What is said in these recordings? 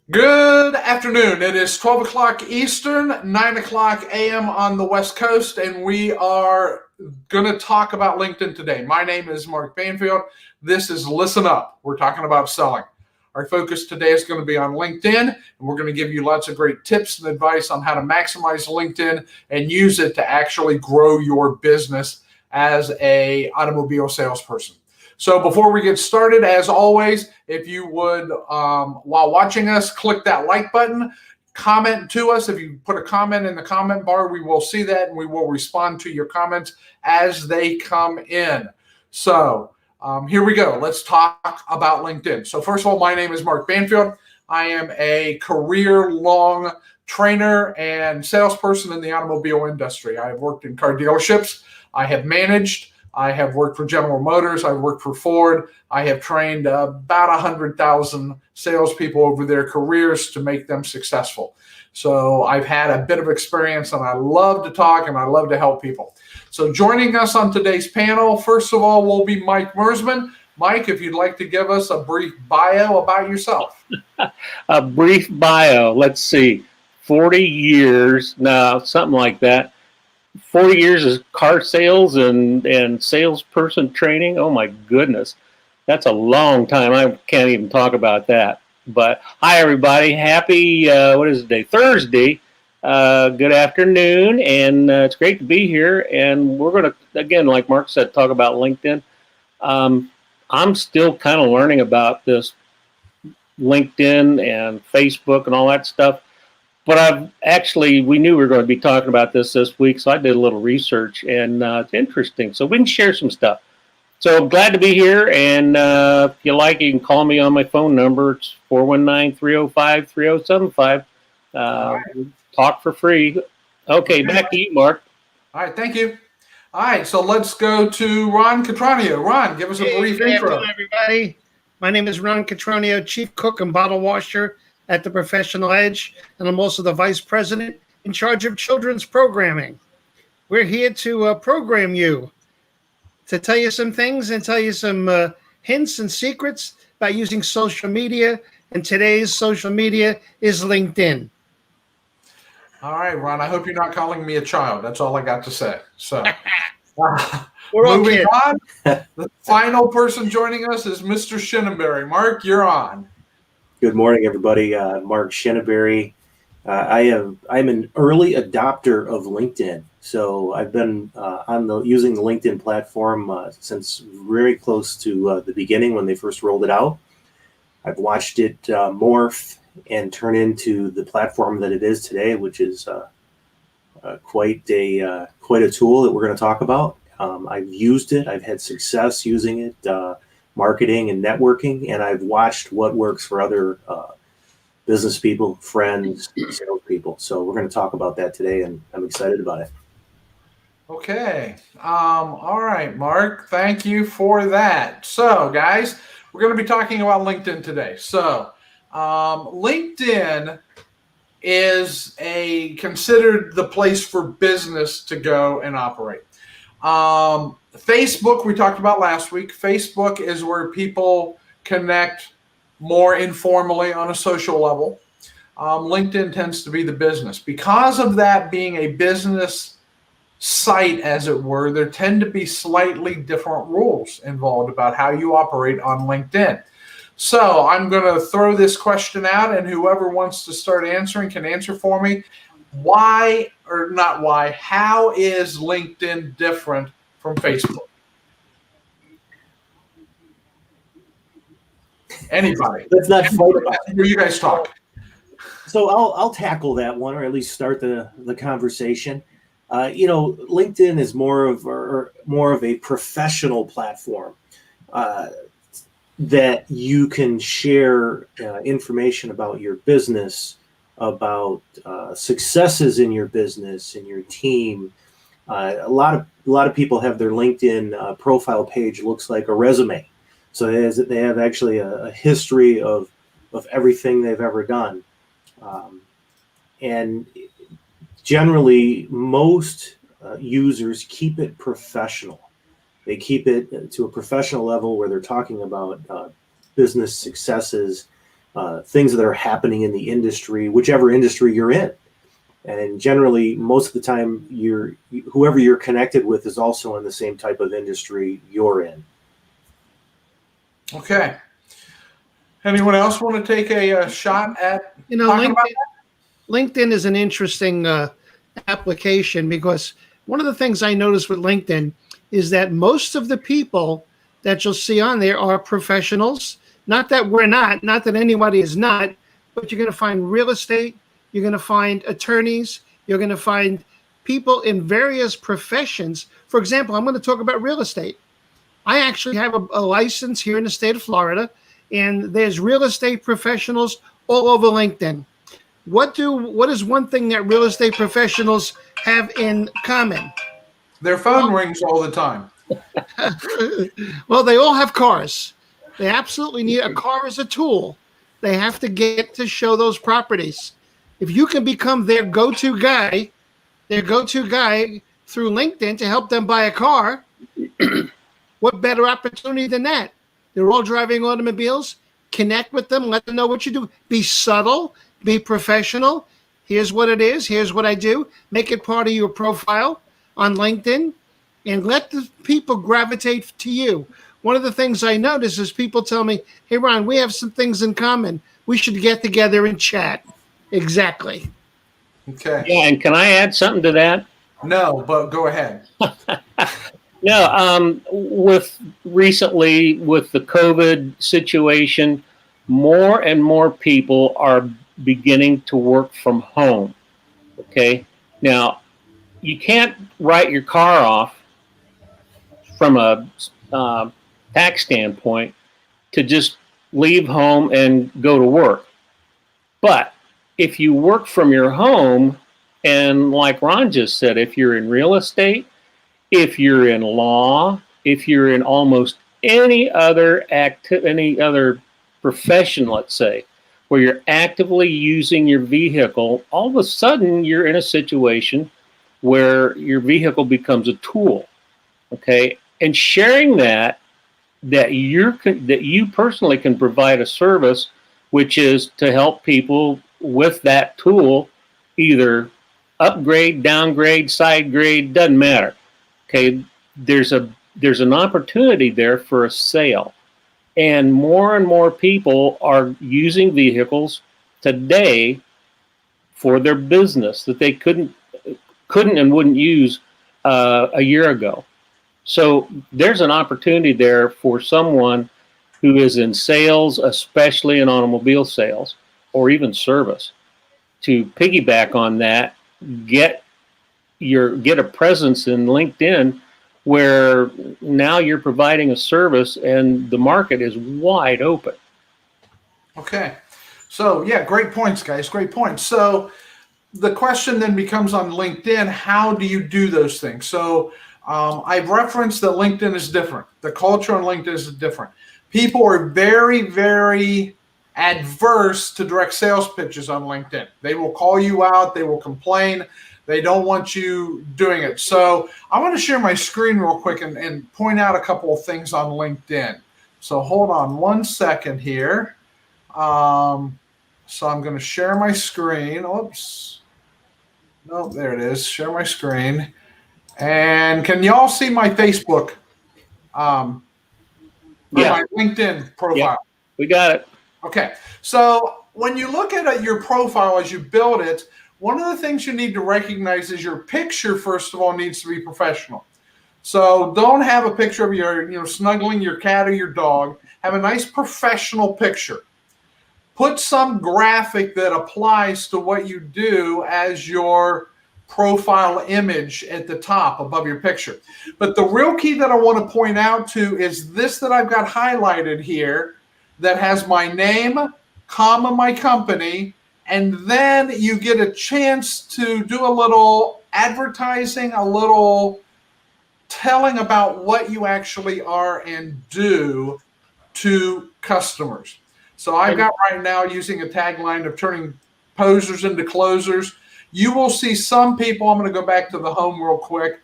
Good afternoon. It is 12 o'clock Eastern, 9 o'clock a.m. on the West Coast, and we are going to talk about LinkedIn today. My name is Mark Banfield. This is Listen Up. We're talking about selling. Our focus today is going to be on LinkedIn, and we're going to give you lots of great tips and advice on how to maximize LinkedIn and use it to actually grow your business as an automobile salesperson. So before we get started, as always, if you would, while watching us, click that like button, comment to us. If you put a comment in the comment bar, we will see that and we will respond to your comments as they come in. So here we go. Let's talk about LinkedIn. So first of all, my name is Mark Banfield. I am a career-long trainer and salesperson in the automobile industry. I have worked in car dealerships. I have managed. I have worked for General Motors. I've worked for Ford. I have trained about 100,000 salespeople over their careers to make them successful. So I've had a bit of experience, and I love to talk, and I love to help people. So joining us on today's panel, first of all, will be Mike Mersman. Mike, if you'd like to give us a brief bio about yourself. A brief bio. Let's see. 40 years, no, something like that. 40 years of car sales and salesperson training. Oh my goodness. That's a long time. I can't even talk about that. But hi everybody. Happy, what is the day? Thursday. Good afternoon. And it's great to be here. And we're going to, again, like Mark said, talk about LinkedIn. I'm still kind of learning about this LinkedIn and Facebook and all that stuff. But we knew we were going to be talking about this week, so I did a little research, and it's interesting. So we can share some stuff. So I'm glad to be here, and if you like, you can call me on my phone number. It's 419-305-3075. Talk for free. Okay, back to you, Mark. All right, thank you. All right, so let's go to Ron Catronio. Ron, give us a brief intro. Good afternoon, everybody. My name is Ron Catronio, Chief Cook and Bottle Washer at the Professional Edge, and I'm also the Vice President in charge of children's programming. We're here to program you, to tell you some things and tell you some hints and secrets about using social media, and today's social media is LinkedIn. All right, Ron, I hope you're not calling me a child. That's all I got to say. So moving on, the final person joining us is Mr. Shinneberry. Mark, you're on. Good morning, everybody. Mark Shinneberry. I'm an early adopter of LinkedIn, so I've been using the LinkedIn platform since very close to the beginning when they first rolled it out. I've watched it morph and turn into the platform that it is today, which is quite a tool that we're going to talk about. I've used it. I've had success using it. Marketing and networking, and I've watched what works for other business people, friends, sales people. So we're going to talk about that today, and I'm excited about it. Okay. All right, Mark. Thank you for that. So, guys, we're going to be talking about LinkedIn today. So, LinkedIn is considered the place for business to go and operate. Facebook, we talked about last week. Facebook is where people connect more informally on a social level. LinkedIn tends to be the business. Because of that being a business site, as it were, there tend to be slightly different rules involved about how you operate on LinkedIn. So I'm going to throw this question out, and whoever wants to start answering can answer for me. How is LinkedIn different from Facebook? Anybody? Let's not fight about it. You guys talk. So I'll tackle that one, or at least start the conversation. LinkedIn is more of a professional platform that you can share information about your business, about successes in your business and your team. A lot of people have their LinkedIn profile page looks like a resume, so they have actually a history of everything they've ever done, and generally most users keep it professional. They keep it to a professional level where they're talking about business successes things that are happening in the industry, whichever industry you're in. And generally, most of the time, whoever you're connected with is also in the same type of industry you're in. Okay. Anyone else want to take a shot at talking about that? LinkedIn is an interesting application because one of the things I noticed with LinkedIn is that most of the people that you'll see on there are professionals. Not that we're not that anybody is not, but you're going to find real estate, you're going to find attorneys, you're going to find people in various professions. For example, I'm going to talk about real estate. I actually have a license here in the state of Florida, and there's real estate professionals all over LinkedIn. What is one thing that real estate professionals have in common? Their phone rings all the time. Well, they all have cars. They absolutely need a car as a tool. They have to get to show those properties. If you can become their go-to guy through LinkedIn to help them buy a car, what better opportunity than that? They're all driving automobiles. Connect with them. Let them know what you do. Be subtle. Be professional. Here's what it is. Here's what I do. Make it part of your profile on LinkedIn and let the people gravitate to you. One of the things I notice is people tell me, hey, Ron, we have some things in common. We should get together and chat. Exactly. Okay. Yeah, and can I add something to that? No, but go ahead. No, recently with the COVID situation, more and more people are beginning to work from home. Okay. Now, you can't write your car off from a tax standpoint to just leave home and go to work. But if you work from your home, and like Ron just said, if you're in real estate, if you're in law, if you're in almost any other profession, let's say, where you're actively using your vehicle, all of a sudden you're in a situation where your vehicle becomes a tool. Okay, and sharing that you personally can provide a service, which is to help people with that tool, either upgrade, downgrade, side grade, doesn't matter. Okay, there's an opportunity there for a sale, and more people are using vehicles today for their business that they couldn't and wouldn't use a year ago. So there's an opportunity there for someone who is in sales, especially in automobile sales or even service, to piggyback on that, get a presence in LinkedIn where now you're providing a service and the market is wide open. Okay. So yeah, great points, guys. Great points. So the question then becomes on LinkedIn, how do you do those things? So I've referenced that LinkedIn is different. The culture on LinkedIn is different. People are very, very adverse to direct sales pitches on LinkedIn. They will call you out. They will complain. They don't want you doing it. So I want to share my screen real quick and point out a couple of things on LinkedIn. So hold on one second here. So I'm going to share my screen. Oops. No, there it is. Share my screen. And can y'all see my Facebook? Yeah. My LinkedIn profile. Yeah, we got it. Okay. So when you look at your profile as you build it, one of the things you need to recognize is your picture, first of all, needs to be professional. So don't have a picture of your, snuggling your cat or your dog. Have a nice professional picture. Put some graphic that applies to what you do as your profile image at the top above your picture. But the real key that I want to point out to is this that I've got highlighted here that has my name, comma, my company, and then you get a chance to do a little advertising, a little telling about what you actually are and do to customers. So I've got right now using a tagline of turning posers into closers. You will see some people, I'm going to go back to the home real quick.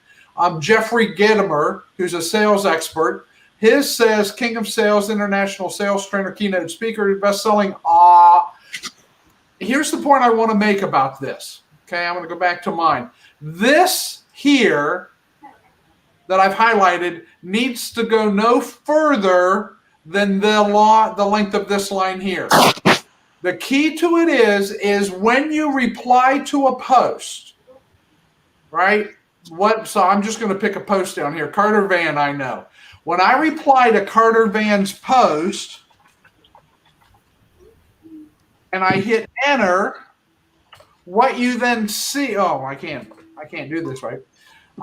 Jeffrey Gedimer, who's a sales expert. His says King of Sales, International Sales Trainer, Keynote Speaker, best-selling author. here's the point I want to make about this. Okay, I'm going to go back to mine. This here that I've highlighted needs to go no further than the length of this line here. The key to it is when you reply to a post, right? So I'm just going to pick a post down here. Carter Van, I know. When I reply to Carter Van's post and I hit enter, what you then see, I can't do this right.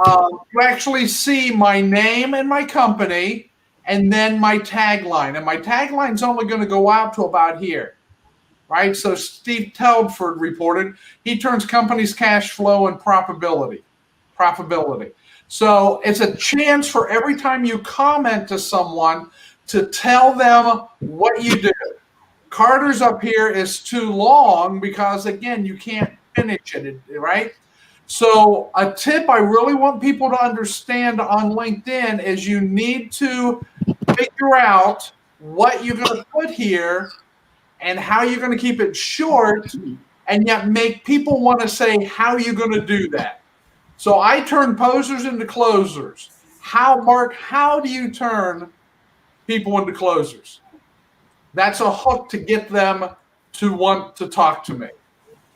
You actually see my name and my company and then my tagline. And my tagline's only going to go out to about here, right? So Steve Telford reported, he turns companies' cash flow and profitability. So it's a chance for every time you comment to someone to tell them what you do. Carter's up here is too long because, again, you can't finish it, right? So a tip I really want people to understand on LinkedIn is you need to figure out what you're going to put here and how you're going to keep it short and yet make people want to say, how are you going to do that? So I turn posers into closers. Mark, how do you turn people into closers? That's a hook to get them to want to talk to me.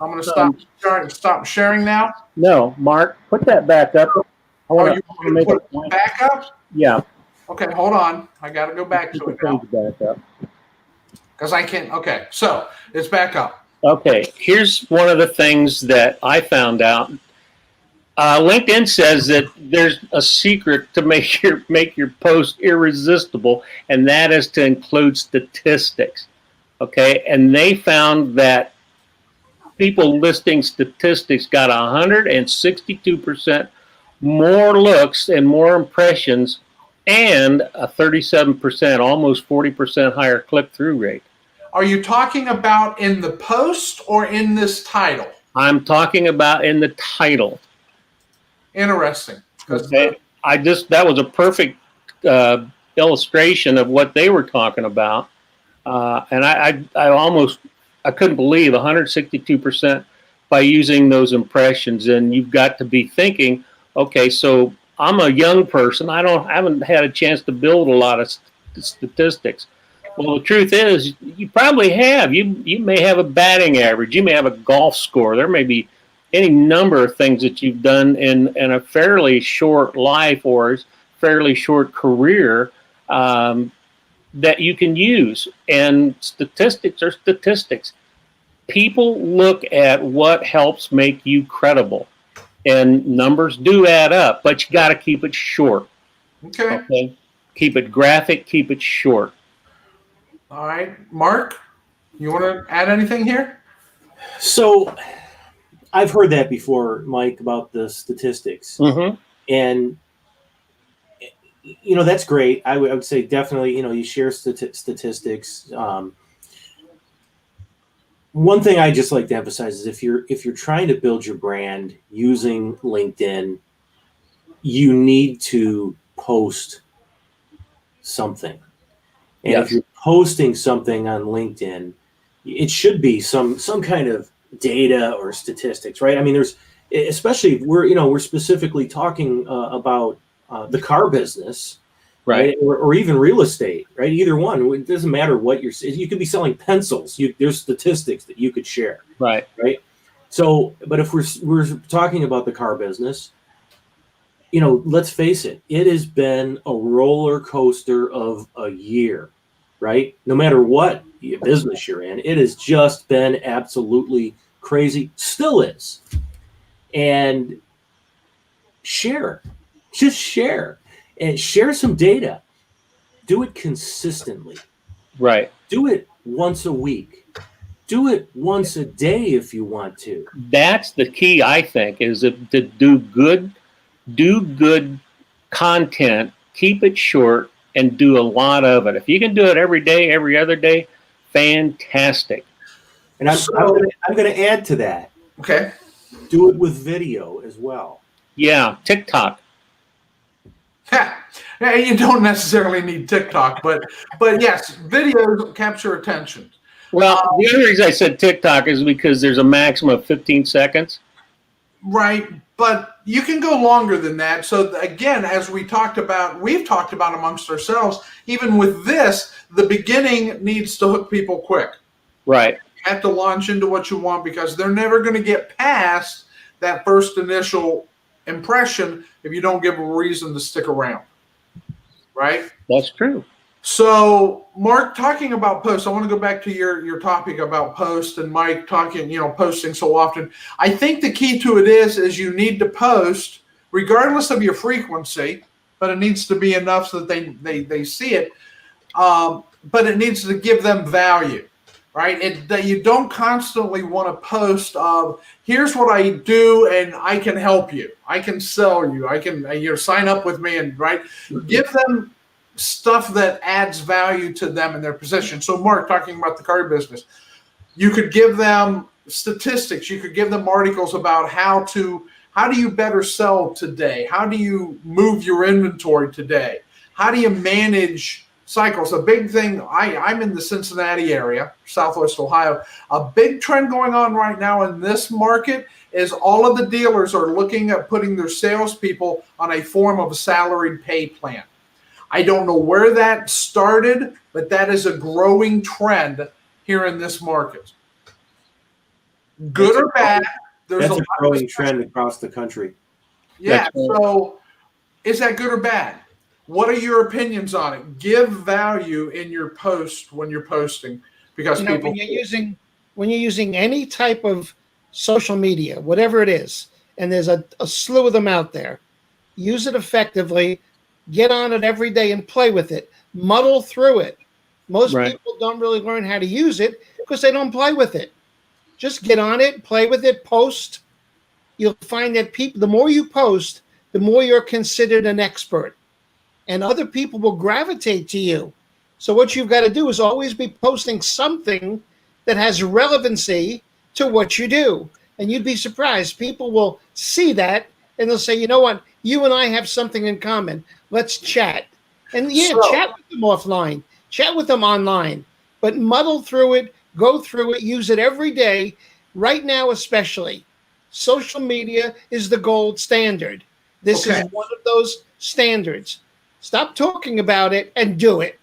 I'm going to stop sharing now. No, Mark, put that back up. I want to make put it back up? Yeah. Okay, hold on. I got to go back to it now. Back up. Because I can't. Okay, so it's back up. Okay, here's one of the things that I found out. LinkedIn says that there's a secret to make your post irresistible, and that is to include statistics. Okay, and they found that people listing statistics got 162% more looks and more impressions, and a 37%, almost 40% higher click-through rate. Are you talking about in the post or in this title? I'm talking about in the title. Interesting. Okay. That was a perfect illustration of what they were talking about, and I couldn't believe 162% by using those impressions. And you've got to be thinking, okay, so I'm a young person. I haven't had a chance to build a lot of statistics. Well, the truth is, you probably have. You may have a batting average. You may have a golf score. There may be any number of things that you've done in a fairly short life or fairly short career that you can use. And statistics are statistics. People look at what helps make you credible. And numbers do add up, but you got to keep it short. Okay? Keep it graphic, keep it short. All right. Mark, you want to add anything here? So I've heard that before, Mike, about the statistics. Mm-hmm. And, that's great. I would say definitely, you share statistics. One thing I just like to emphasize is if you're trying to build your brand using LinkedIn, you need to post something. And yes. If you're posting something on LinkedIn, it should be some kind of data or statistics, right? I mean, especially if we're specifically talking about the car business, right? Or even real estate, right? Either one. It doesn't matter what you could be selling pencils. There's statistics that you could share, right? So, but if we're talking about the car business, let's face it, it has been a roller coaster of a year, right? No matter what business you're in, it has just been absolutely crazy. Still is. And just share and share some data. Do it consistently. Right. Do it once a week. Do it once a day if you want to. That's the key, I think, is to do good content, keep it short, and do a lot of it. If you can do it every day, every other day, fantastic. And I'm going to add to that. Okay. Do it with video as well. Yeah, TikTok. Yeah, you don't necessarily need TikTok, but yes, videos capture attention. Well, the other reason I said TikTok is because there's a maximum of 15 seconds. Right, but you can go longer than that. So again, as we've talked about amongst ourselves, even with this, the beginning needs to hook people quick. Right. You have to launch into what you want because they're never going to get past that first initial impression if you don't give them a reason to stick around. Right? That's true. So, Mark, talking about posts, I want to go back to your topic about posts, and Mike talking, posting so often. I think the key to it is you need to post regardless of your frequency, but it needs to be enough so that they see it. But it needs to give them value, right? That you don't constantly want to post of here's what I do and I can help you, I can sell you, I can sign up with me, and right, give them stuff that adds value to them in their position. So Mark, talking about the car business, you could give them statistics, you could give them articles about how do you better sell today? How do you move your inventory today? How do you manage cycles? A big thing, I'm in the Cincinnati area, Southwest Ohio. A big trend going on right now in this market is all of the dealers are looking at putting their salespeople on a form of a salaried pay plan. I don't know where that started, but that is a growing trend here in this market. Good or bad, there's that's a growing trend across the country. Yeah, so is that good or bad? What are your opinions on it? Give value in your post when you're posting, because people when you're using any type of social media, whatever it is, and there's a slew of them out there, use it effectively. Get on it every day and play with it. Muddle through it. Most people don't really learn how to use it because they don't play with it. Just get on it, play with it, post. You'll find that the more you post, the more you're considered an expert. And other people will gravitate to you. So what you've got to do is always be posting something that has relevancy to what you do. And you'd be surprised. People will see that and they'll say, you know what? You and I have something in common. Let's chat. And chat with them offline. Chat with them online. But muddle through it. Go through it. Use it every day. Right now especially. Social media is the gold standard. This is one of those standards. Stop talking about it and do it.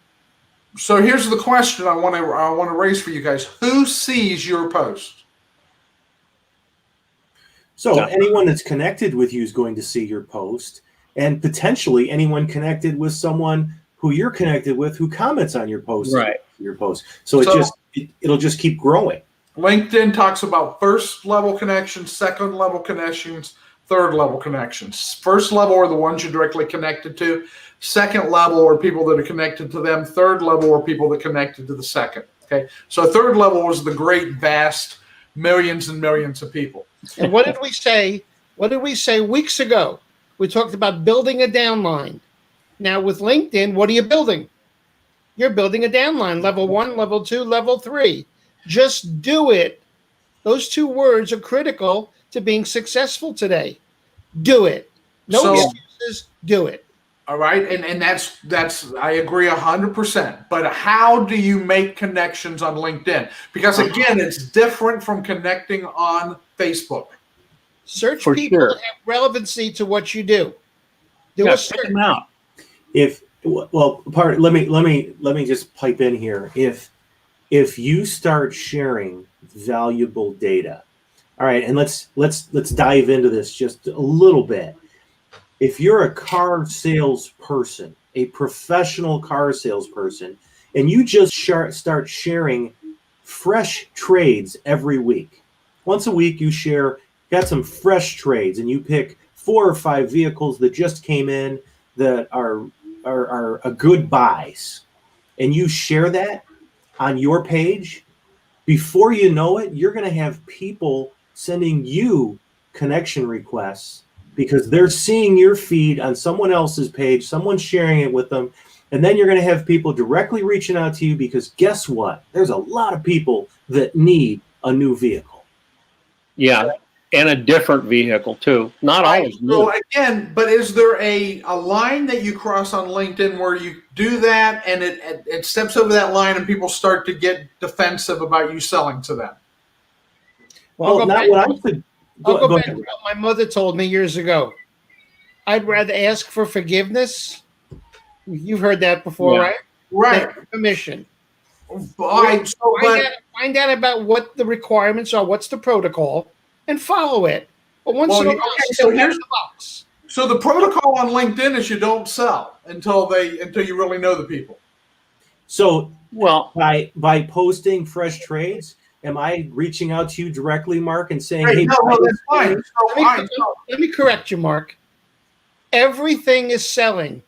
So here's the question I want to raise for you guys. Who sees your post? So anyone that's connected with you is going to see your post, and potentially anyone connected with someone who you're connected with who comments on your post. Right. Your post. So it'll just keep growing. LinkedIn talks about first level connections, second level connections, third level connections. First level are the ones you're directly connected to. Second level are people that are connected to them. Third level are people that are connected to the second. Okay. So third level was the great vast millions and millions of people. And what did we say? What did we say weeks ago? We talked about building a downline. Now with LinkedIn, what are you building? You're building a downline, level 1, level 2, level 3. Just do it. Those two words are critical to being successful today. Do it. No excuses. Do it. All right, and that's I agree 100%. But how do you make connections on LinkedIn? Because again, it's different from connecting on Facebook. Search people that have relevancy to what you do. Do a search. Them out. Let me just pipe in here. If you start sharing valuable data, all right, and let's dive into this just a little bit. If you're a car salesperson, a professional car salesperson, and you just start sharing fresh trades every week, once a week you got some fresh trades, and you pick 4 or 5 vehicles that just came in that are a good buys, and you share that on your page, before you know it, you're going to have people sending you connection requests because they're seeing your feed on someone else's page, someone sharing it with them, and then you're going to have people directly reaching out to you because guess what? There's a lot of people that need a new vehicle. Yeah. and a different vehicle too. Not Right. always. So New. again, but is there a line that you cross on LinkedIn where you do that and it steps over that line and people start to get defensive about you selling to them? Well, Well, not what I could. I'll go back ahead. to what my mother told me years ago. I'd rather ask for forgiveness. You've heard that before, Yeah. right? Right. Than permission. But Find out about what the requirements are, what's the protocol, and follow it. But once in a while, so step out of the box. So the protocol on LinkedIn is you don't sell until you really know the people. So Well, by posting fresh trades, am I reaching out to you directly, Mark, and saying, Right, "Hey, no, buy that's this fine. trade"? Let me correct you, Mark. Everything is selling.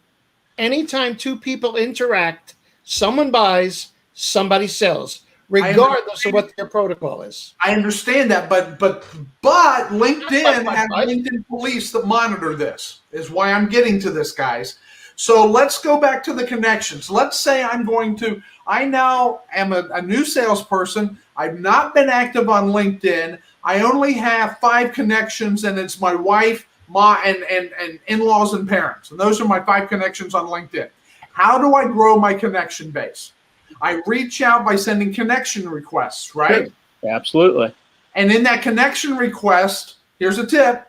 Anytime two people interact, someone buys, somebody sells, regardless of what their protocol is. I understand that, but LinkedIn But- has LinkedIn police that monitor this. Is why I'm getting to this, guys. So let's go back to the connections. Let's say I now am a new salesperson. I've not been active on LinkedIn. I only have 5 connections, and it's my wife, and in-laws and parents. And those are my 5 connections on LinkedIn. How do I grow my connection base? I reach out by sending connection requests, right? sure. Absolutely. And in that connection request, here's a tip.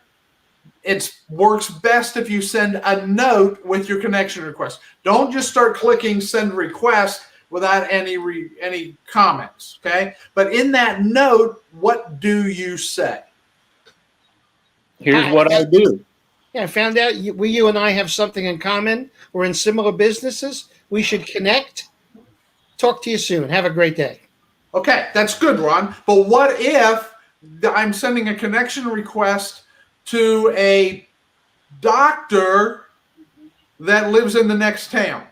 It works best if you send a note with your connection request. Don't just start clicking send request without any comments, okay? But in that note, what do you say? Here's what I do. Yeah, I found out you and I have something in common. We're in similar businesses. We should connect. Talk to you soon. Have a great day. Okay, that's good, Ron. But what if I'm sending a connection request to a doctor that lives in the next town,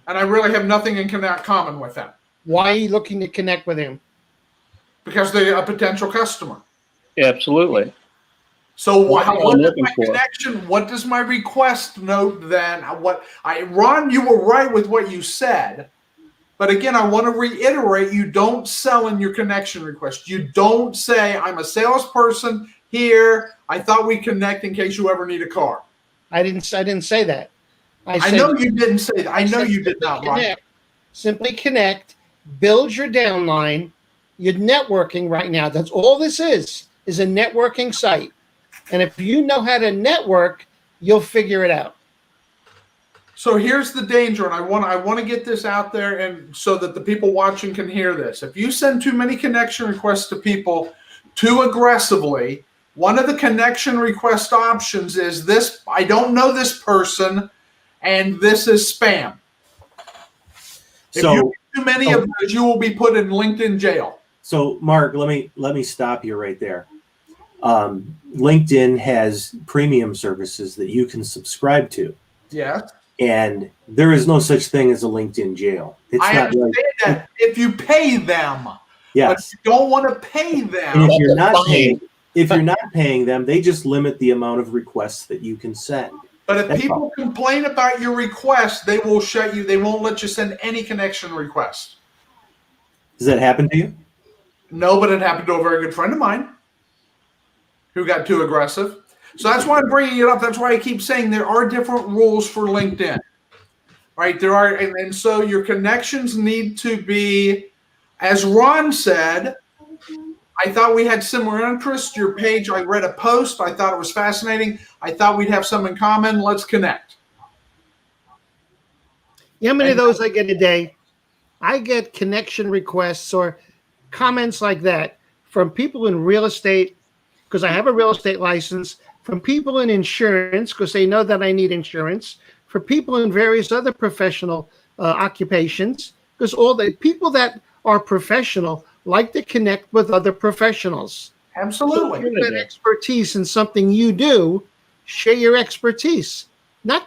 and I really have nothing in common with them Why are you looking to connect with him? because they're a potential customer? Absolutely. So what I'm is looking my for. connection? What does my request note then? Ron, you were right with what you said. But again, I want to reiterate, you don't sell in your connection request. You don't say, I'm a salesperson here. I thought we'd connect in case you ever need a car. I didn't say that. I said, know you didn't say that. I know said you did not, Ron. Simply connect, build your downline. You're networking right now. That's all this is a networking site. And if you know how to network, you'll figure it out. So here's the danger, and I want to get this out there, and so that the people watching can hear this. If you send too many connection requests to people too aggressively, one of the connection request options is this: I don't know this person, and this is spam. If you get too many of those, you will be put in LinkedIn jail. So, Mark, let me stop you right there. LinkedIn has premium services that you can subscribe to. Yeah. And there is no such thing as a LinkedIn jail. It's I not understand that if you pay them. Yes. But you don't want to pay them. And if you're not paying them, they just limit the amount of requests that you can send. But if people complain about your request, they will shut you. They won't let you send any connection requests. Does that happen to you? No, but it happened to a very good friend of mine who got too aggressive. So that's why I'm bringing it up. That's why I keep saying there are different rules for LinkedIn, right? There are, and so your connections need to be, as Ron said, I thought we had similar interests. Your page, I read a post. I thought it was fascinating. I thought we'd have some in common. Let's connect. You know how many of those I get a day? I get connection requests or comments like that from people in real estate, because I have a real estate license, from people in insurance, because they know that I need insurance, for people in various other professional occupations, because all the people that are professional like to connect with other professionals. Absolutely. So if you have expertise in something you do, share your expertise.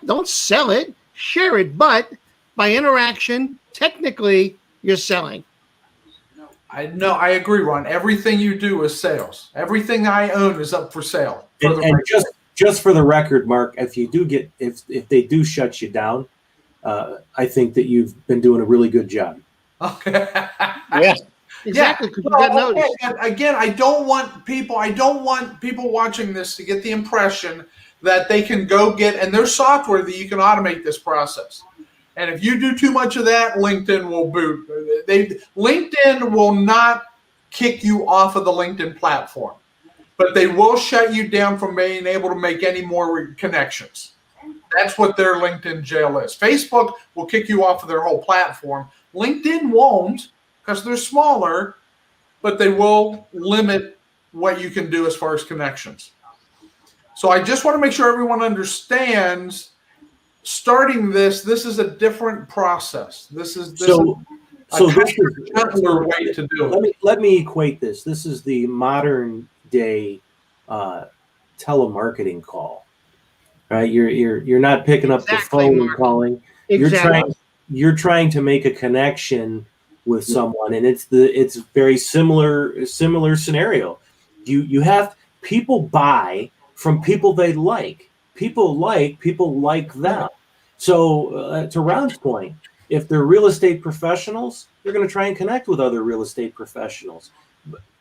Don't sell it, share it, but by interaction, technically, you're selling. I agree, Ron. Everything you do is sales. Everything I own is up for sale. And just for the record, Mark, if they do shut you down, I think that you've been doing a really good job. Okay. Yeah. Exactly, because you Well, got noticed. but again, I don't want people watching this to get the impression that they can go get, and there's software that you can automate this process. And if you do too much of that, LinkedIn will boot. LinkedIn will not kick you off of the LinkedIn platform, but they will shut you down from being able to make any more connections. That's what their LinkedIn jail is. Facebook will kick you off of their whole platform. LinkedIn won't, because they're smaller, but they will limit what you can do as far as connections. So I just want to make sure everyone understands, starting this is a different process. This is a gentler way to do it. Let me equate this. This is the modern day telemarketing call. Right? You're not picking up the phone and calling. Exactly. You're trying to make a connection with someone, and it's very similar scenario. You have people buy from people they like. People like them. So to Ron's point, if they're real estate professionals, they're going to try and connect with other real estate professionals.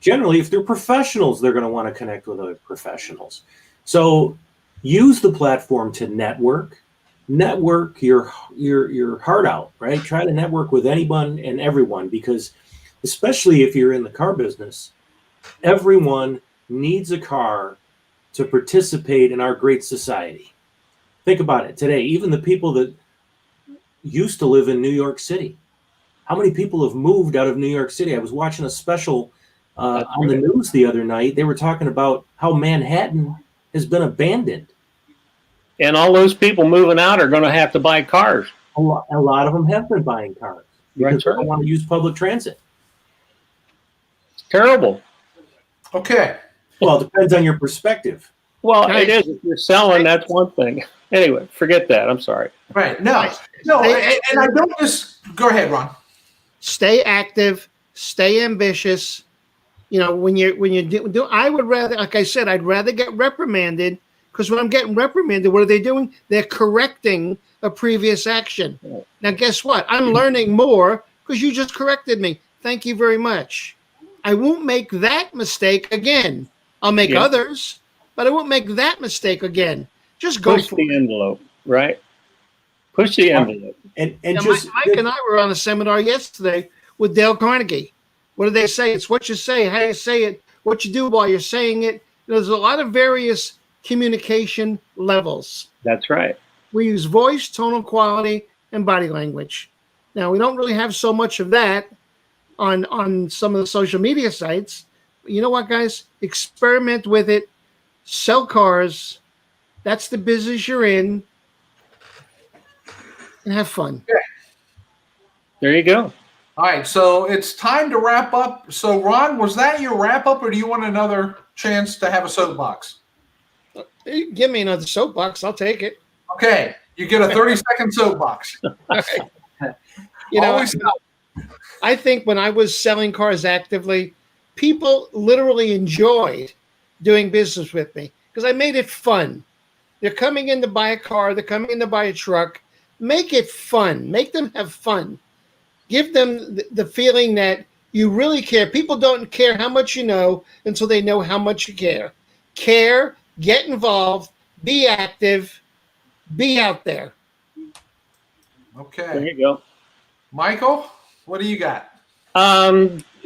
Generally, if they're professionals, they're going to want to connect with other professionals. So use the platform to network your heart out, right? Try to network with anyone and everyone, because especially if you're in the car business, everyone needs a car to participate in our great society. Think about it today. Even the people that used to live in New York City, how many people have moved out of New York City? I was watching a special on the news the other night. They were talking about how Manhattan has been abandoned. And all those people moving out are going to have to buy cars. A lot of them have been buying cars because they don't want to use public transit. It's terrible. Okay. Well, it depends on your perspective. Well, it is. If you're selling, that's one thing. Anyway, forget that. I'm sorry. Right. No, and I don't just go ahead, Ron. Stay active, stay ambitious. You know, when you do, I would rather, like I said, I'd rather get reprimanded, because when I'm getting reprimanded, what are they doing? They're correcting a previous action. Now, guess what? I'm learning more because you just corrected me. Thank you very much. I won't make that mistake again. I'll make others, but I won't make that mistake again. Just go push the envelope, right? Push the envelope. And just Mike and I were on a seminar yesterday with Dale Carnegie. What do they say? It's what you say, how you say it, what you do while you're saying it. There's a lot of various communication levels. That's right. We use voice, tonal quality, and body language. Now, we don't really have so much of that on some of the social media sites. But you know what, guys? Experiment with it. Sell cars. That's the business you're in. And have fun. Okay. There you go. All right, so it's time to wrap up. So, Ron, was that your wrap up, or do you want another chance to have a soapbox? Give me another soapbox. I'll take it. Okay, you get a 30-second soapbox. You know, I think when I was selling cars actively, people literally enjoyed doing business with me because I made it fun. They're coming in to buy a car. They're coming in to buy a truck. Make it fun. Make them have fun. Give them the feeling that you really care. People don't care how much you know until they know how much you care. Care, get involved, be active, be out there. Okay. There you go. Michael, what do you got?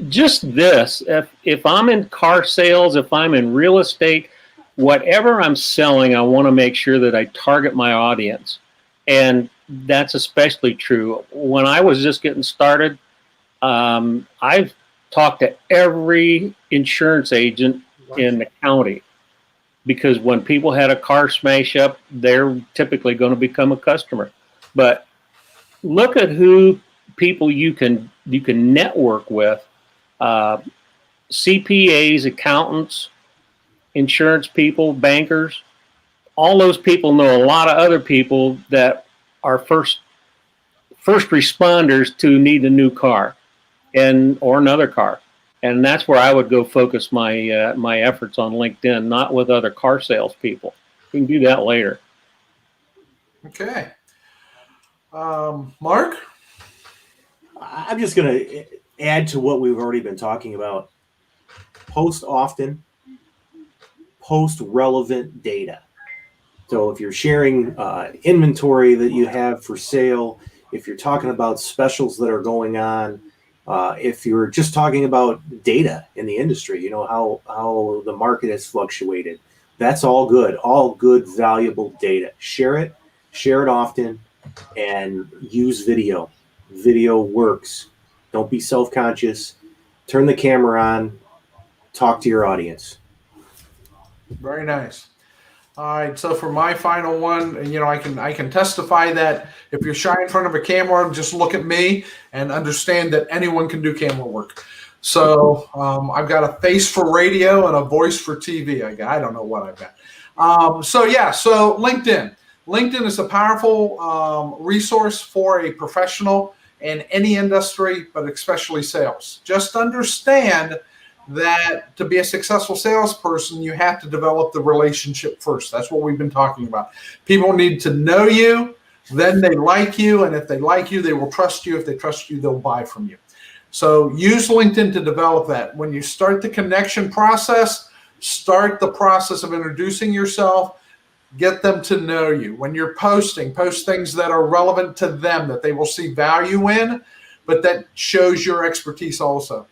Just this. If I'm in car sales, if I'm in real estate, whatever I'm selling, I want to make sure that I target my audience. And that's especially true. When I was just getting started, I've talked to every insurance agent in the county, because when people had a car smash up, they're typically going to become a customer. But look at who people you can network with: CPAs, accountants, insurance people, bankers. All those people know a lot of other people that are first responders to need a new car or another car. And that's where I would go focus my my efforts on LinkedIn, not with other car salespeople. We can do that later. Okay. Mark? I'm just going to add to what we've already been talking about. Post often, post relevant data. So if you're sharing inventory that you have for sale, if you're talking about specials that are going on, if you're just talking about data in the industry, how the market has fluctuated, that's all good, valuable data. Share it often, and use video. Video works. Don't be self-conscious. Turn the camera on. Talk to your audience. Very nice. All right, so for my final one, I can testify that if you're shy in front of a camera, just look at me and understand that anyone can do camera work. So I've got a face for radio and a voice for TV. I don't know what I've got. So LinkedIn. LinkedIn is a powerful resource for a professional in any industry, but especially sales. Just understand that to be a successful salesperson, you have to develop the relationship first. That's what we've been talking about. People need to know you, then they like you, and if they like you, they will trust you. If they trust you, they'll buy from you. So use LinkedIn to develop that. When you start the connection process, start the process of introducing yourself, get them to know you. When you're post things that are relevant to them, that they will see value in, but that shows your expertise also.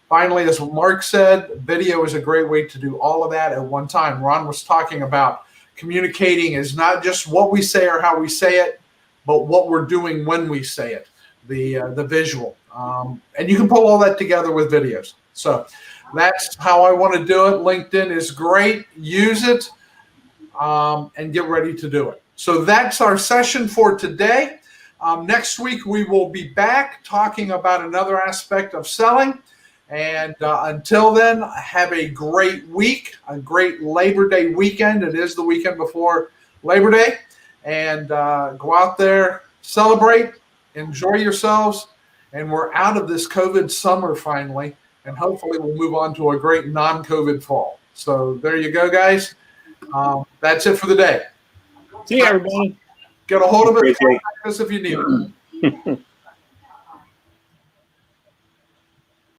Finally, as Mark said, video is a great way to do all of that at one time. Ron was talking about communicating is not just what we say or how we say it, but what we're doing when we say it, the visual. And you can pull all that together with videos. So that's how I want to do it. LinkedIn is great. Use it and get ready to do it. So that's our session for today. Next week, we will be back talking about another aspect of selling. And until then, have a great week, a great Labor Day weekend. It is the weekend before Labor Day. And go out there, celebrate, enjoy yourselves. And we're out of this COVID summer finally. And hopefully we'll move on to a great non-COVID fall. So there you go, guys. That's it for the day. See you, everybody. Get a hold of us if you need it.